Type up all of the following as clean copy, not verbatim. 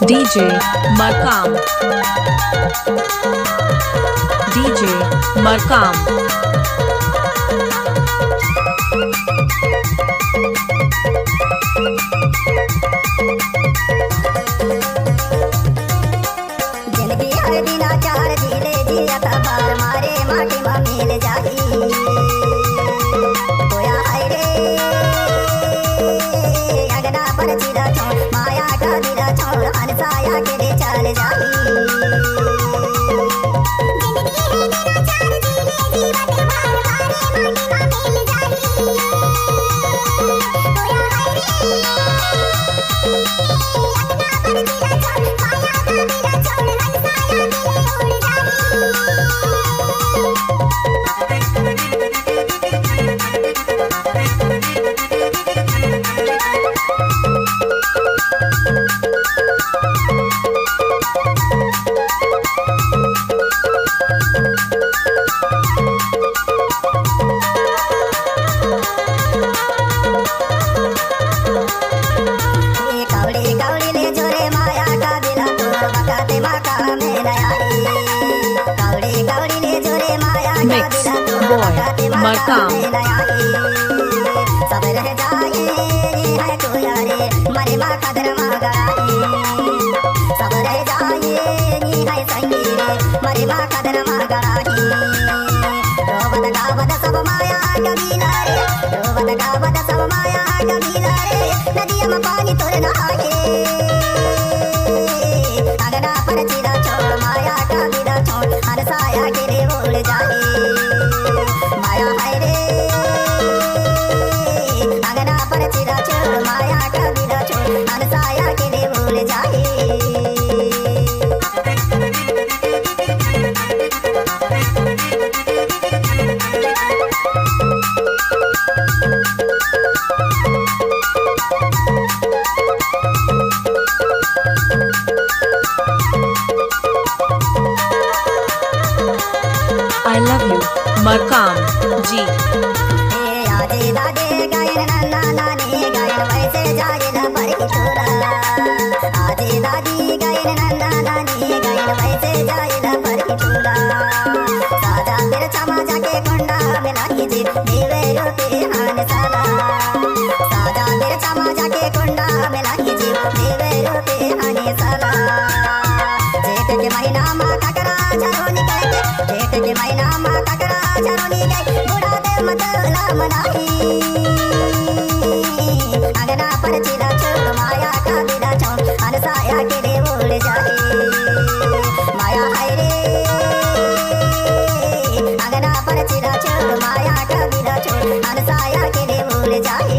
DJ Markam, DJ Markam, जिंदगी हर दिना चार जिले जिया बार मारे माटी में मिल जाही होया है रे अगना पर चिरा छोड़ माया का दिला छोड़ हंसाया के रे चल जाही Mix Boy Markam, सब रह जाए है तो यारे मरे माँ कदर मागाई सब रह जाए है संगी रे मरे माँ कदर मागाई रोबत गावत सब माया कबीला रे रोबत गावत सब माया कबीला रे नदिया में पानी तोड़ नहाए अगना पर चिरा छोड़ माया कबीला छोड़ हरसाया के रे उड़ जाए माया है रे अगना पर चिरा छोड़ माया कबीला छोड़ हरसाया के रे उड़ जाए I love you Markam G. आजे दादे गायन नाना नानी गायन वैसे जाए न पर तोरा आजे दादी गायन नाना नानी गायन वैसे जाए न पर तोरा साजा तेरे चमा जाके कुंडा मिलाई जे देवे रोते हान साला साजा तेरे चमा जाके कुंडा मिलाई जे देवे रोते हान साला जेठ के महीना माँ ककरा झरो निकल के जेठ के महीना माँ ककरा झरो निकल बुढ़ा दे मतला मनाई अगना पर चिरा छोड़ माया का बिना छोड़ हरसाया के रे उड़ जाए माया है रे अगना पर चिरा छोड़ माया का बिना छोड़ हरसाया के रे उड़ जाए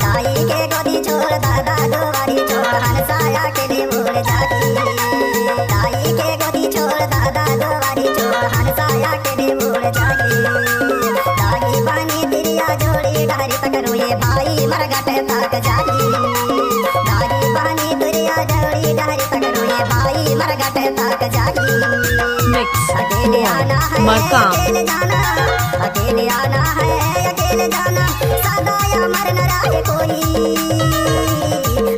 दाई के गोदी छोड़ दादा दुआरी छोड़ हंसाया के रे उड़ जाती दाई के गोदी छोड़ दादा दुआरी छोड़ हंसाया के रे उड़ जाती दाई पानी तिरिया जोड़ी डारी पकड़ो ये भाई मर गट थक जाई दाई पानी तिरिया जोड़ी डारी पकड़ो ये भाई मर गट थक जाई Mix अकेले आना है Markam, अकेले जाना अकेले आना है अकेले जाना सदा या मर न रहे कोई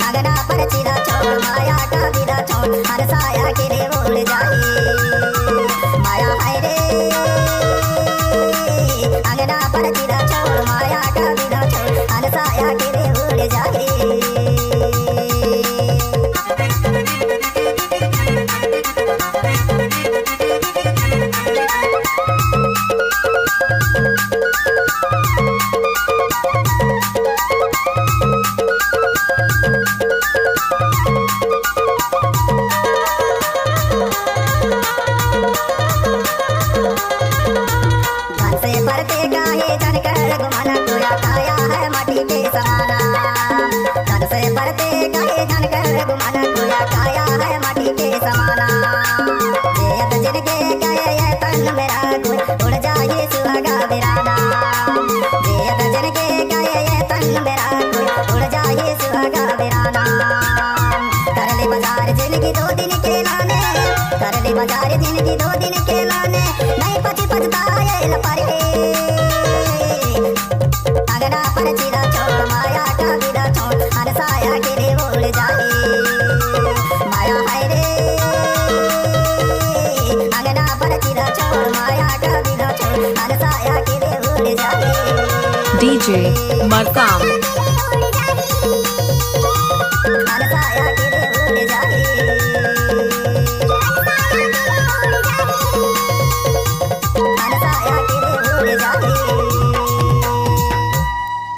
अगना पर चिरा छोड़ माया का बिना छोड़ हरसाया के रे उड़ जाए माया है रे अगना पर चिरा छोड़ माया का बिना छोड़ हरसाया के रे उड़ जाए दिन के लाने कर ले बाजार जिंदगी 2 दिन के लाने नहीं पछताए लपरे अगना पर चिरा छोड़ माया का विदा छोड़ हरसाया के रे उड़ जाए माया है रे अगना पर चिरा छोड़ माया का विदा छोड़ हरसाया के रे उड़ जाए DJ Markam